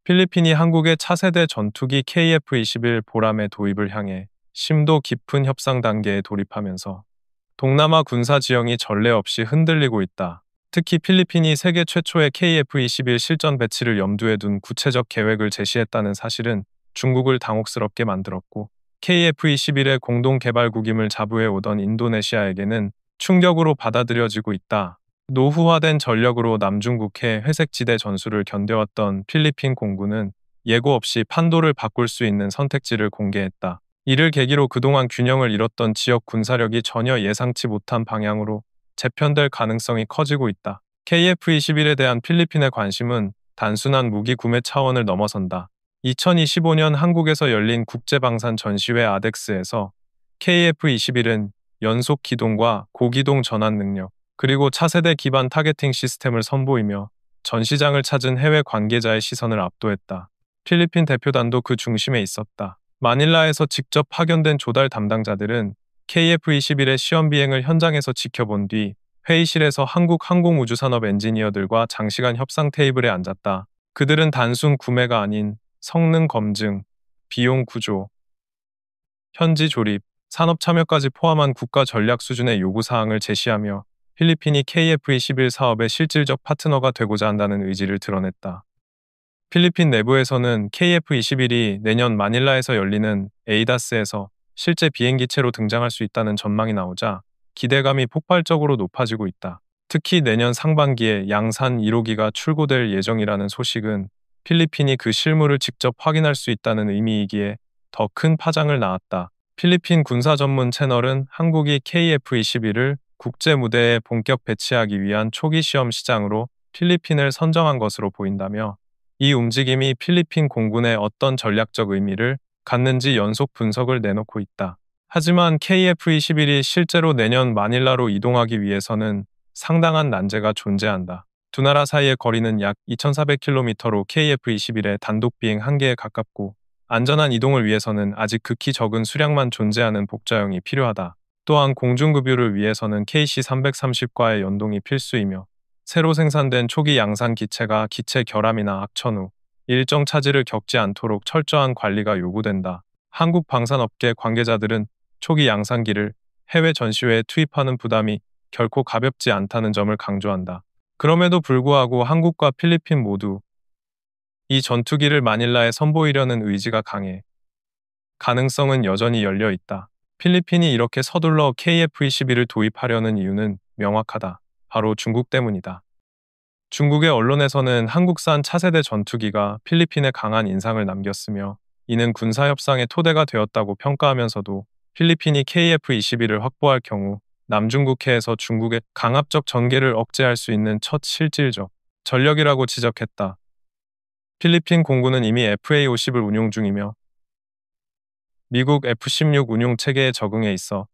필리핀이 한국의 차세대 전투기 KF-21 보람의 도입을 향해 심도 깊은 협상 단계에 돌입하면서 동남아 군사 지형이 전례 없이 흔들리고 있다. 특히 필리핀이 세계 최초의 KF-21 실전 배치를 염두에 둔 구체적 계획을 제시했다는 사실은 중국을 당혹스럽게 만들었고, KF-21의 공동 개발국임을 자부해 오던 인도네시아에게는 충격으로 받아들여지고 있다. 노후화된 전력으로 남중국해 회색지대 전술을 견뎌왔던 필리핀 공군은 예고 없이 판도를 바꿀 수 있는 선택지를 공개했다. 이를 계기로 그동안 균형을 잃었던 지역 군사력이 전혀 예상치 못한 방향으로 재편될 가능성이 커지고 있다. KF-21에 대한 필리핀의 관심은 단순한 무기 구매 차원을 넘어선다. 2025년 한국에서 열린 국제방산 전시회 아덱스에서 KF-21은 연속 기동과 고기동 전환 능력, 그리고 차세대 기반 타겟팅 시스템을 선보이며 전시장을 찾은 해외 관계자의 시선을 압도했다. 필리핀 대표단도 그 중심에 있었다. 마닐라에서 직접 파견된 조달 담당자들은 KF-21의 시험 비행을 현장에서 지켜본 뒤 회의실에서 한국 항공우주산업 엔지니어들과 장시간 협상 테이블에 앉았다. 그들은 단순 구매가 아닌 성능 검증, 비용 구조, 현지 조립, 산업 참여까지 포함한 국가 전략 수준의 요구사항을 제시하며 필리핀이 KF-21 사업의 실질적 파트너가 되고자 한다는 의지를 드러냈다. 필리핀 내부에서는 KF-21이 내년 마닐라에서 열리는 에이다스에서 실제 비행기체로 등장할 수 있다는 전망이 나오자 기대감이 폭발적으로 높아지고 있다. 특히 내년 상반기에 양산 1호기가 출고될 예정이라는 소식은 필리핀이 그 실물을 직접 확인할 수 있다는 의미이기에 더 큰 파장을 낳았다. 필리핀 군사 전문 채널은 한국이 KF-21을 국제 무대에 본격 배치하기 위한 초기 시험 시장으로 필리핀을 선정한 것으로 보인다며, 이 움직임이 필리핀 공군에 어떤 전략적 의미를 갖는지 연속 분석을 내놓고 있다. 하지만 KF-21이 실제로 내년 마닐라로 이동하기 위해서는 상당한 난제가 존재한다. 두 나라 사이의 거리는 약 2,400km로 KF-21의 단독 비행 한계에 가깝고, 안전한 이동을 위해서는 아직 극히 적은 수량만 존재하는 복자형이 필요하다. 또한 공중급유를 위해서는 KC-330과의 연동이 필수이며, 새로 생산된 초기 양산 기체가 기체 결함이나 악천 후 일정 차질을 겪지 않도록 철저한 관리가 요구된다. 한국 방산업계 관계자들은 초기 양산기를 해외 전시회에 투입하는 부담이 결코 가볍지 않다는 점을 강조한다. 그럼에도 불구하고 한국과 필리핀 모두 이 전투기를 마닐라에 선보이려는 의지가 강해 가능성은 여전히 열려 있다. 필리핀이 이렇게 서둘러 KF-21을 도입하려는 이유는 명확하다. 바로 중국 때문이다. 중국의 언론에서는 한국산 차세대 전투기가 필리핀에 강한 인상을 남겼으며, 이는 군사협상의 토대가 되었다고 평가하면서도 필리핀이 KF-21을 확보할 경우 남중국해에서 중국의 강압적 전개를 억제할 수 있는 첫 실질적 전력이라고 지적했다. 필리핀 공군은 이미 FA-50을 운용 중이며 미국 F-16 운용 체계에 적응해 있어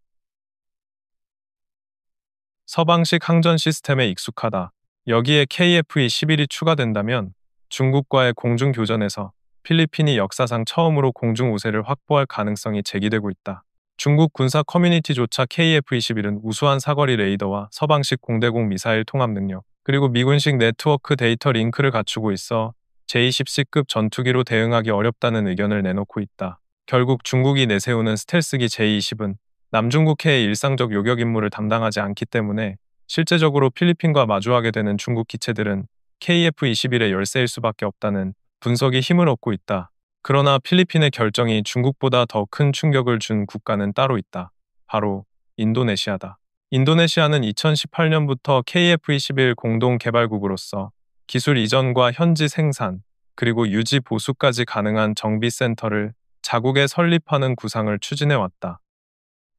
서방식 항전 시스템에 익숙하다. 여기에 KF-21이 추가된다면 중국과의 공중 교전에서 필리핀이 역사상 처음으로 공중 우세를 확보할 가능성이 제기되고 있다. 중국 군사 커뮤니티조차 KF-21은 우수한 사거리 레이더와 서방식 공대공 미사일 통합 능력, 그리고 미군식 네트워크 데이터 링크를 갖추고 있어 J-10C급 전투기로 대응하기 어렵다는 의견을 내놓고 있다. 결국 중국이 내세우는 스텔스기 J-20은 남중국해의 일상적 요격 임무를 담당하지 않기 때문에 실제적으로 필리핀과 마주하게 되는 중국 기체들은 KF-21의 열세일 수밖에 없다는 분석이 힘을 얻고 있다. 그러나 필리핀의 결정이 중국보다 더 큰 충격을 준 국가는 따로 있다. 바로 인도네시아다. 인도네시아는 2018년부터 KF-21 공동 개발국으로서 기술 이전과 현지 생산, 그리고 유지 보수까지 가능한 정비센터를 자국에 설립하는 구상을 추진해왔다.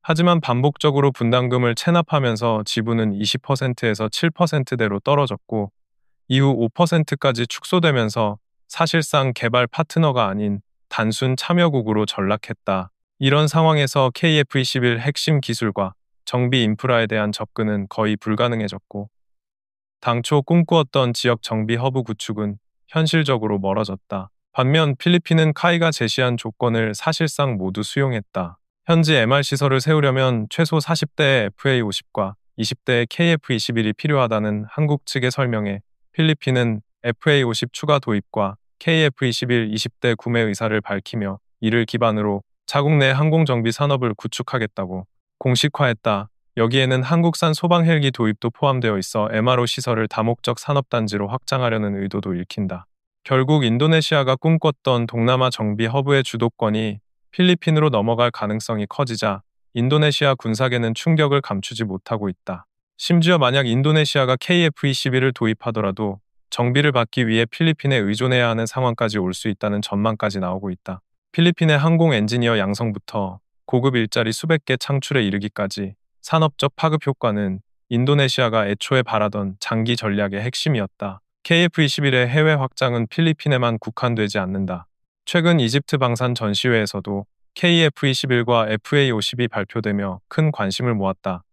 하지만 반복적으로 분담금을 체납하면서 지분은 20%에서 7%대로 떨어졌고, 이후 5%까지 축소되면서 사실상 개발 파트너가 아닌 단순 참여국으로 전락했다. 이런 상황에서 KF-21 핵심 기술과 정비 인프라에 대한 접근은 거의 불가능해졌고, 당초 꿈꾸었던 지역 정비 허브 구축은 현실적으로 멀어졌다. 반면 필리핀은 카이가 제시한 조건을 사실상 모두 수용했다. 현지 MR 시설을 세우려면 최소 40대의 FA-50과 20대의 KF-21이 필요하다는 한국 측의 설명에 필리핀은 FA-50 추가 도입과 KF-21 20대 구매 의사를 밝히며 이를 기반으로 자국 내 항공정비 산업을 구축하겠다고 공식화했다. 여기에는 한국산 소방 헬기 도입도 포함되어 있어 MRO 시설을 다목적 산업단지로 확장하려는 의도도 읽힌다. 결국 인도네시아가 꿈꿨던 동남아 정비 허브의 주도권이 필리핀으로 넘어갈 가능성이 커지자 인도네시아 군사계는 충격을 감추지 못하고 있다. 심지어 만약 인도네시아가 KF-21을 도입하더라도 정비를 받기 위해 필리핀에 의존해야 하는 상황까지 올 수 있다는 전망까지 나오고 있다. 필리핀의 항공 엔지니어 양성부터 고급 일자리 수백 개 창출에 이르기까지 산업적 파급 효과는 인도네시아가 애초에 바라던 장기 전략의 핵심이었다. KF-21의 해외 확장은 필리핀에만 국한되지 않는다. 최근 이집트 방산 전시회에서도 KF-21과 FA-50이 발표되며 큰 관심을 모았다.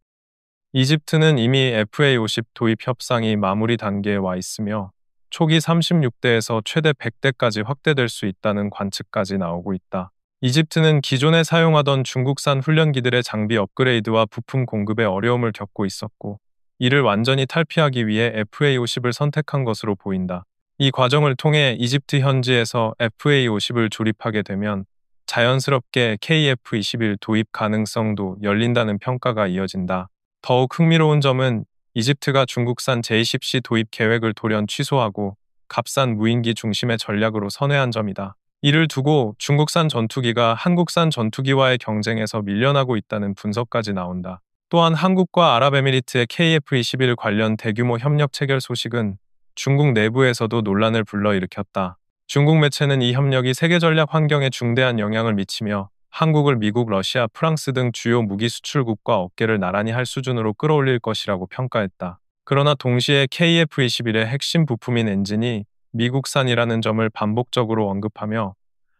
이집트는 이미 FA-50 도입 협상이 마무리 단계에 와 있으며 초기 36대에서 최대 100대까지 확대될 수 있다는 관측까지 나오고 있다. 이집트는 기존에 사용하던 중국산 훈련기들의 장비 업그레이드와 부품 공급에 어려움을 겪고 있었고, 이를 완전히 탈피하기 위해 FA-50을 선택한 것으로 보인다. 이 과정을 통해 이집트 현지에서 FA-50을 조립하게 되면 자연스럽게 KF-21 도입 가능성도 열린다는 평가가 이어진다. 더욱 흥미로운 점은 이집트가 중국산 J-10C 도입 계획을 돌연 취소하고 값싼 무인기 중심의 전략으로 선회한 점이다. 이를 두고 중국산 전투기가 한국산 전투기와의 경쟁에서 밀려나고 있다는 분석까지 나온다. 또한 한국과 아랍에미리트의 KF-21 관련 대규모 협력 체결 소식은 중국 내부에서도 논란을 불러일으켰다. 중국 매체는 이 협력이 세계 전략 환경에 중대한 영향을 미치며 한국을 미국, 러시아, 프랑스 등 주요 무기 수출국과 어깨를 나란히 할 수준으로 끌어올릴 것이라고 평가했다. 그러나 동시에 KF-21의 핵심 부품인 엔진이 미국산이라는 점을 반복적으로 언급하며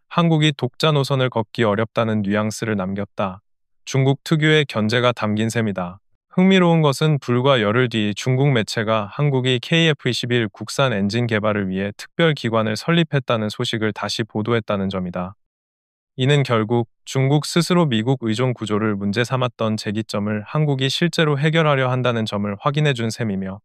한국이 독자 노선을 걷기 어렵다는 뉘앙스를 남겼다. 중국 특유의 견제가 담긴 셈이다. 흥미로운 것은 불과 열흘 뒤 중국 매체가 한국이 KF-21 국산 엔진 개발을 위해 특별 기관을 설립했다는 소식을 다시 보도했다는 점이다. 이는 결국 중국 스스로 미국 의존 구조를 문제 삼았던 제기점을 한국이 실제로 해결하려 한다는 점을 확인해준 셈이며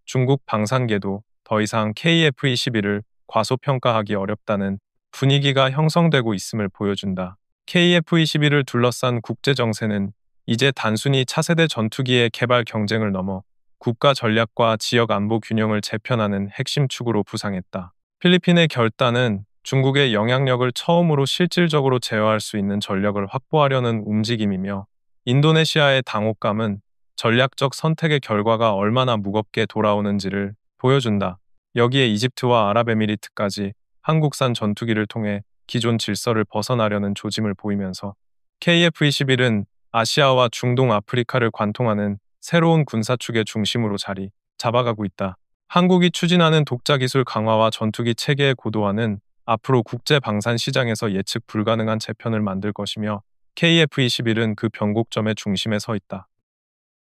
중국 방산계도 더 이상 KF-21을 과소평가하기 어렵다는 분위기가 형성되고 있음을 보여준다. KF-21을 둘러싼 국제 정세는 이제 단순히 차세대 전투기의 개발 경쟁을 넘어 국가 전략과 지역 안보 균형을 재편하는 핵심 축으로 부상했다. 필리핀의 결단은 중국의 영향력을 처음으로 실질적으로 제어할 수 있는 전력을 확보하려는 움직임이며 인도네시아의 당혹감은 전략적 선택의 결과가 얼마나 무겁게 돌아오는지를 보여준다. 여기에 이집트와 아랍에미리트까지 한국산 전투기를 통해 기존 질서를 벗어나려는 조짐을 보이면서 KF-21은 아시아와 중동 아프리카를 관통하는 새로운 군사축의 중심으로 자리 잡아가고 있다. 한국이 추진하는 독자 기술 강화와 전투기 체계의 고도화는 앞으로 국제 방산 시장에서 예측 불가능한 재편을 만들 것이며 KF-21은 그 변곡점의 중심에 서 있다.